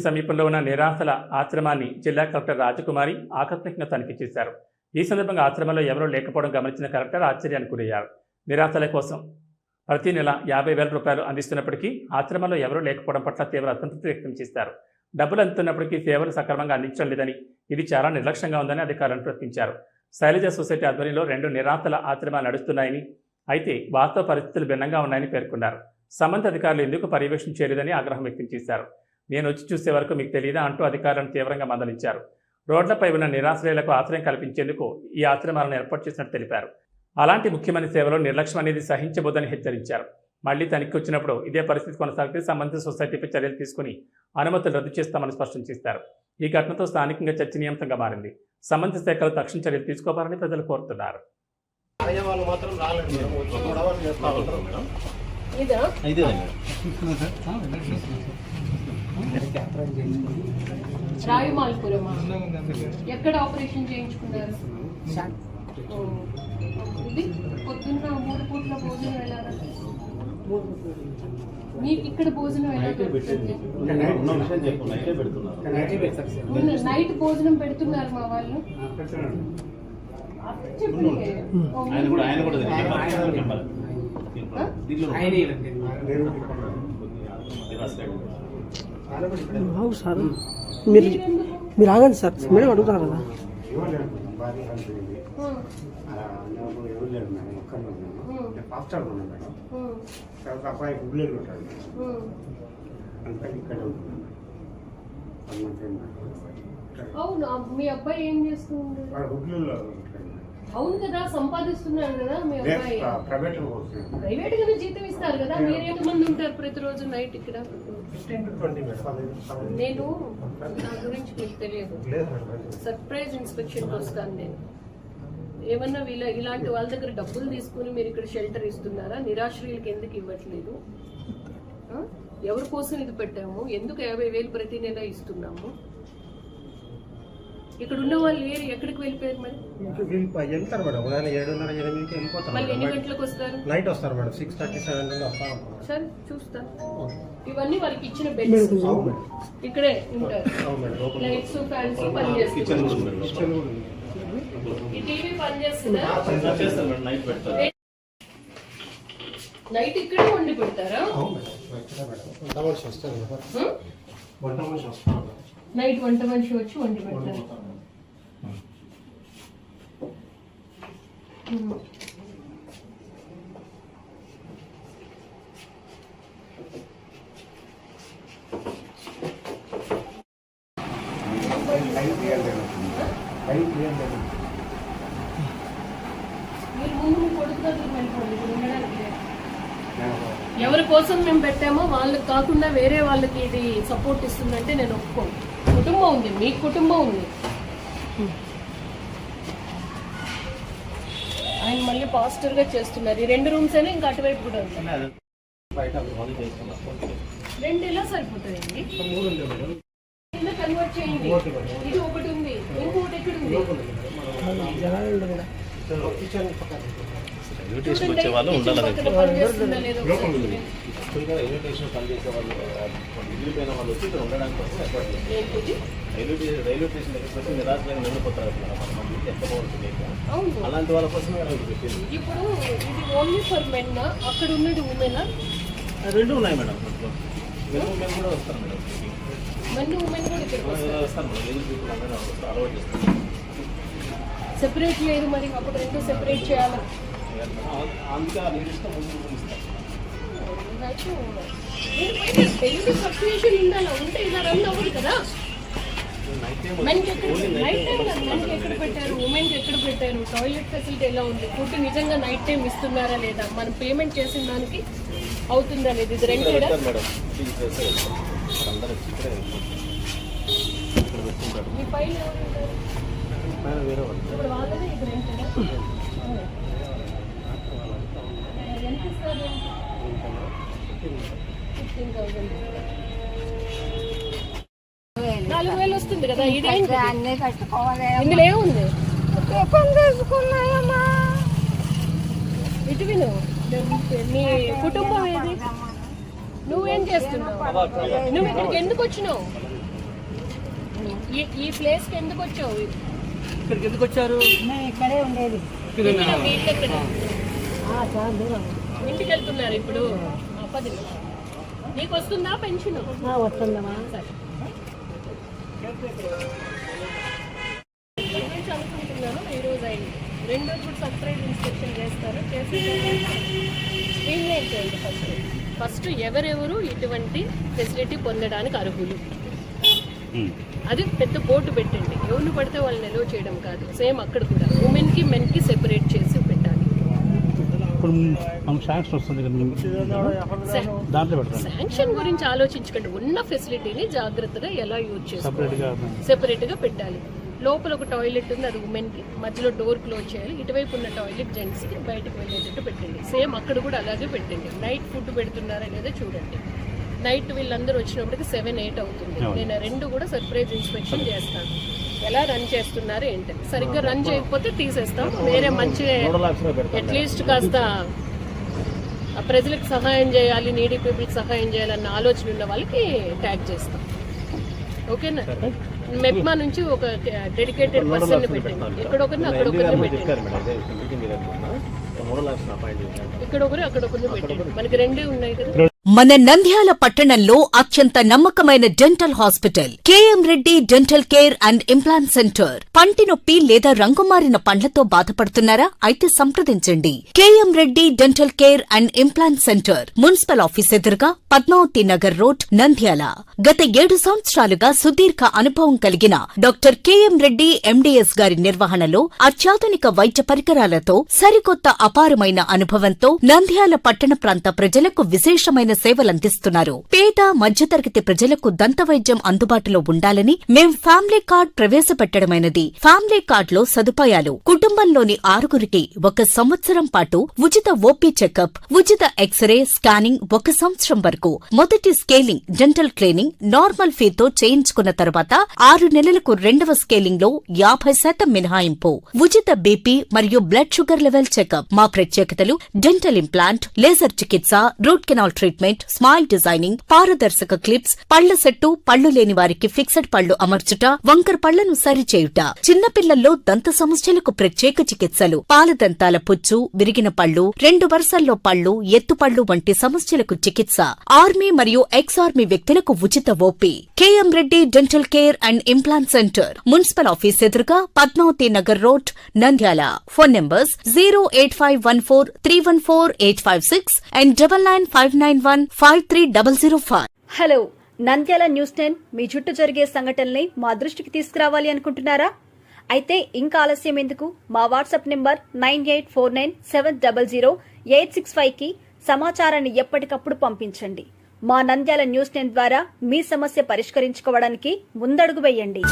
సమీపంలో ఉన్న నిరాశల ఆశ్రమాన్ని జిల్లా కలెక్టర్ రాజకుమారి ఆకస్మికంగా తనిఖీ చేశారు. ఈ సందర్భంగా ఆశ్రమంలో ఎవరూ లేకపోవడం గమనించిన కలెక్టర్ ఆశ్చర్యానికి గురయ్యారు. నిరాశల కోసం ప్రతి నెల 50,000 రూపాయలు అందిస్తున్నప్పటికీ ఆశ్రమంలో ఎవరూ లేకపోవడం పట్ల తీవ్ర అసంతృప్తి వ్యక్తం చేశారు. డబ్బులు అందుతున్నప్పటికీ సేవలు సక్రమంగా అందించడం లేదని, ఇది చాలా నిర్లక్ష్యంగా ఉందని అధికారులను ప్రశ్నించారు. శైలజ సొసైటీ ఆధ్వర్యంలో 2 నిరాశల ఆశ్రమాలు నడుస్తున్నాయని, అయితే వాస్తవ పరిస్థితులు భిన్నంగా ఉన్నాయని పేర్కొన్నారు. సంబంధిత అధికారులు ఎందుకు పర్యవేక్షణ చేయలేదని ఆగ్రహం వ్యక్తం చేశారు. నేను వచ్చి చూసే వరకు మీకు తెలియదా అంటూ అధికారులను తీవ్రంగా మందలించారు. రోడ్లపై ఉన్న నిరాశ్రయులకు ఆశ్రయం కల్పించేందుకు ఈ ఆశ్రమాలను ఏర్పాటు చేసినట్టు తెలిపారు. అలాంటి ముఖ్యమైన సేవలో నిర్లక్ష్యం అనేది సహించబోదని హెచ్చరించారు. మళ్లీ తనిఖీ వచ్చినప్పుడు ఇదే పరిస్థితి కొనసాగితే సంబంధిత సొసైటీపై చర్యలు తీసుకుని అనుమతులు రద్దు చేస్తామని స్పష్టం చేశారు. ఈ ఘటనతో స్థానికంగా చర్చనీయాంశంగా మారింది. సంబంధిత శాఖలు తక్షణ చర్యలు తీసుకోవాలని ప్రజలు కోరుతున్నారు. ఎక్కడ ఆపరేషన్ చేయించుకున్నారు? ఇది పొద్దున్న 3 పూట్ల భోజనం ఎలా? మీకు ఇక్కడ భోజనం ఎలా? నైట్ భోజనం పెడుతున్నారు మా వాళ్ళు. సార్ మీరు ఆగండి సార్, మేడం అడుగుతారు కదా. అవును, మీ అబ్బాయి ఏం చేస్తుంది? అవును కదా, సంపాదిస్తున్నారు కదా మీ అబ్బాయి. ప్రైవేట్ గానే జీతం ఇస్తారు కదా. మీరు ఎంతమంది ఉంటారు ప్రతిరోజు నైట్ ఇక్కడ? నేను నా గురించి మీకు తెలియదు. సర్ప్రైజ్ ఇన్స్పెక్షన్ వస్తాను నేను. ఏమన్నా ఇలాంటి వాళ్ళ దగ్గర డబ్బులు తీసుకుని మీరు ఇక్కడ షెల్టర్ ఇస్తున్నారా? నిరాశ్రయులకు ఎందుకు ఇవ్వట్లేదు? ఎవరి కోసం ఇది పెట్టాము? ఎందుకు 50,000 ప్రతి నెల ఇస్తున్నాము? ఇక్కడ ఉన్న వాళ్ళు ఎక్కడికి వెళ్ళిపోయారు? మరి వెళ్తారు మేడం, ఉదయం 7:30, 8కి వెళ్ళిపోతారు. మళ్ళీ ఎన్ని గంటలకు వస్తారు? నైట్ వస్తారు మేడం, 6:37 నుండి వస్తారు. సరే చూస్తా. ఇవన్నీ వాళ్ళకి ఇచ్చిన బెడ్స్ ఇక్కడే ఉంటారు. లైట్స్, ఫ్యాన్స్ పనిచేస్తారు. ఈ టీవీ పనిచేస్తుందా? నైట్ ఇక్కడే వండి పెడతారా? నైట్ వంట మనిషి వచ్చి వండి పెడతారు. మీరు ముందు మీ కొడుకు దగ్గరికి వెళ్ళిపోండి. ఉండడానికి ఎవరి కోసం మేము పెట్టామో వాళ్ళకి కాకుండా వేరే వాళ్ళకి ఇది సపోర్ట్ ఇస్తుందంటే నేను ఒప్పుకోను. కుటుంబం ఉంది, మీ కుటుంబం ఉంది. ఆయన మళ్ళీ పాజిటివ్ గా చేస్తున్నారు. ఈ 2 రూమ్స్ అయినా ఇంకా అటువైపు కూడా ఉంది. 2 ఎలా సరిపోతాయండి? కింద కన్వర్ట్ చేయండి. ఇది ఒకటి ఉంది, ఇంకొకటి ఎక్కడ ఉంది? పనిచేస్తుందా లేదో అలాంటి వాళ్ళ కోసం ఇప్పుడు ఇది ఓన్లీ ఫర్ మెన్. అక్కడ ఉన్నది ఉమెన్? 2 ఉన్నాయి మేడం. మెన్ కూడా వస్తారు మేడం. మెన్ ఉమెన్ కూడా ఇక్కడికి వస్తారు మేడం. సెపరేట్ లేదు మరి, అప్పుడు 2 సెపరేట్ చేయాలి. డైలీ సబ్స్టిట్యూషన్ ఉండాలి. ఉంటే ఇలా రన్ అవ్వదు కదా. మెన్కి ఎక్కడ పెట్టారు, ఉమెన్కి ఎక్కడ పెట్టారు? టాయిలెట్ ఫెసిలిటీ ఎలా ఉంది? ఫుడ్ నిజంగా నైట్ టైం ఇస్తున్నారా లేదా? మనం పేమెంట్ చేసిన దానికి అవుతుందా లేదు? ఇది రెండేడా? మీ పైన ఇప్పుడు వాళ్ళదే ఇది రెండేడా? ఎంత ఇస్తారు? 15,000. 4,000 వస్తుంది కదా. ఇది ఇందులో ఏముంది? ఇటు విను, నీ కుటుంబం ఏది? నువ్వేం చేస్తున్నావు? నువ్వు ఇక్కడికి ఎందుకు వచ్చినావు? ఈ ప్లేస్ కి ఎందుకు వచ్చావు? ఇక్కడికి ఎందుకు వచ్చారు? ఇక్కడే ఉండేది. ఇక్కడ మీ ఇల్లు ఎక్కడ? చాలా దూరం ఇంటికి వెళ్తున్నారు ఇప్పుడు. పది నీకు వస్తుందా పెన్షన్? వస్తుందమ్మా. సరే అనుకుంటున్నాను. ఈ రోజు అయింది. రెండో ఇప్పుడు సర్ప్రైజ్ ఇన్స్పెక్షన్ చేస్తారు. చేసి స్ట్రీమ్లైన్ చేయండి. ఫస్ట్ ఎవరెవరు ఇటువంటి ఫెసిలిటీ పొందడానికి అర్హులు, అది పెద్ద బోర్డు పెట్టండి. ఎవరిని పడితే వాళ్ళని నిల్వ చేయడం కాదు. సేమ్ అక్కడ కూడా ఉమెన్ కి మెన్ కి సెపరేట్ చేసి పెట్టాలి. ఇప్పుడు మనకు శాంక్షన్ వస్తుంది కదా, దాంట్లో పెడతాం. శాంక్షన్ గురించి ఆలోచించకండి. ఉన్న ఫెసిలిటీని జాగ్రత్తగా ఎలా యూజ్ చేసుకోవాలి, సెపరేట్ గా పెట్టాలి. లోపల ఒక టాయిలెట్ ఉంది, అది ఉమెన్ కి, మధ్యలో డోర్ క్లోజ్ చేయాలి. ఇటువైపు ఉన్న టాయిలెట్ జెంట్స్ కి, బయటకు వెళ్ళేటట్టు పెట్టండి. సేమ్ అక్కడ కూడా అలాగే పెట్టండి. నైట్ ఫుడ్ పెడుతున్నారా లేదా చూడండి. నైట్ వీళ్ళందరూ వచ్చినప్పటికి 7-8 అవుతుంది. నేను రెండు కూడా సర్ప్రైజ్ ఇన్స్పెక్షన్ చేస్తాను. ఎలా రన్ చేస్తున్నారు ఏంటి, సరిగ్గా రన్ చేయకపోతే తీసేస్తాం. వేరే మంచి అట్లీస్ట్ కాస్త ప్రజలకు సహాయం చేయాలి, నీడీ పీపుల్కి సహాయం చేయాలన్న ఆలోచన ఉన్న వాళ్ళకి ట్యాగ్ చేస్తాం. ఓకేనా? మెప్మా నుంచి ఒక డెడికేటెడ్ పర్సన్ పెట్టండి. ఇక్కడ ఒకరిని అక్కడ ఒకరిని పెట్టండి. ఇక్కడ ఒకరు అక్కడ ఒకరిని పెట్టండి. మనకి రెండే ఉన్నాయి కదా. మన నంద్యాల పట్టణంలో అత్యంత నమ్మకమైన dental hospital KM Reddy dental care and implant centre. పంటి నొప్పి లేదా రంగుమారిన పండ్లతో బాధపడుతున్నారా? అయితే సంప్రదించండి. KM Reddy dental care and implant centre, municipal office ఎదురుగా, పద్మావతి నగర్ రోడ్, నంద్యాల. గత 7 సంవత్సరాలుగా సుదీర్ఘ అనుభవం కలిగిన డాక్టర్ కేఎం రెడ్డి ఎండీఎస్ గారి నిర్వహణలో అత్యాధునిక వైద్య పరికరాలతో సరికొత్త అపారమైన అనుభవంతో నంద్యాల పట్టణ ప్రాంత ప్రజలకు విశేషమైన సేవలందిస్తున్నారు. పేద మధ్యతరగతి ప్రజలకు దంత వైద్యం అందుబాటులో ఉండాలని మేం ఫ్యామిలీ కార్డ్ ప్రవేశపెట్టడమైనది. ఫ్యామిలీ కార్డ్ లో సదుపాయాలు: కుటుంబంలోని 6గురికి 1 సంవత్సరం పాటు ఉచిత ఓపీ చెకప్, ఉచిత ఎక్స్రే స్కానింగ్ 1 సంవత్సరం వరకు, మొదటి స్కేలింగ్ డెంటల్ క్లీనింగ్ నార్మల్ ఫీతో చేయించుకున్న తర్వాత 6 నెలలకు రెండవ స్కేలింగ్ లో 50% మినహాయింపు, ఉచిత బీపీ మరియు బ్లడ్ షుగర్ లెవెల్ చెకప్. మా ప్రత్యేకతలు: డెంటల్ ఇంప్లాంట్, లేజర్ చికిత్స, root canal treatment, smile designing, పారదర్శక క్లిప్స్, పళ్ల సెట్టు, పళ్లు లేని వారికి ఫిక్స్డ్ పళ్లు అమర్చుట, వంకర పళ్లను సరిచేయుట, చిన్నపిల్లల్లో దంత సమస్యలకు ప్రత్యేక చికిత్సలు, పాలదంతాల పుచ్చు, విరిగిన పళ్లు, 2 వరుసల్లో పళ్లు, ఎత్తుపళ్లు వంటి సమస్యలకు చికిత్స, ఆర్మీ మరియు ఎక్స్ ఆర్మీ వ్యక్తులకు ఉచిత OP. KM Reddy dental care and implant centre, municipal office ఎదురుగా, Padmavati Nagar road, Nandyal. Phone numbers 08514314856 and 9959153005. Hello, Nandyal news 10 మీ చుట్టూ జరిగే సంఘటనల్ని మా దృష్టికి తీసుకురావాలి అనుకుంటున్నారా? అయితే ఇంకా ఆలస్యం ఎందుకు? మా వాట్సాప్ నెంబర్ 9849700865కి సమాచారాన్ని ఎప్పటికప్పుడు పంపించండి. మా నంద్యాల న్యూస్ 10 ద్వారా మీ సమస్య పరిష్కరించుకోవడానికి ముందడుగు వేయండి.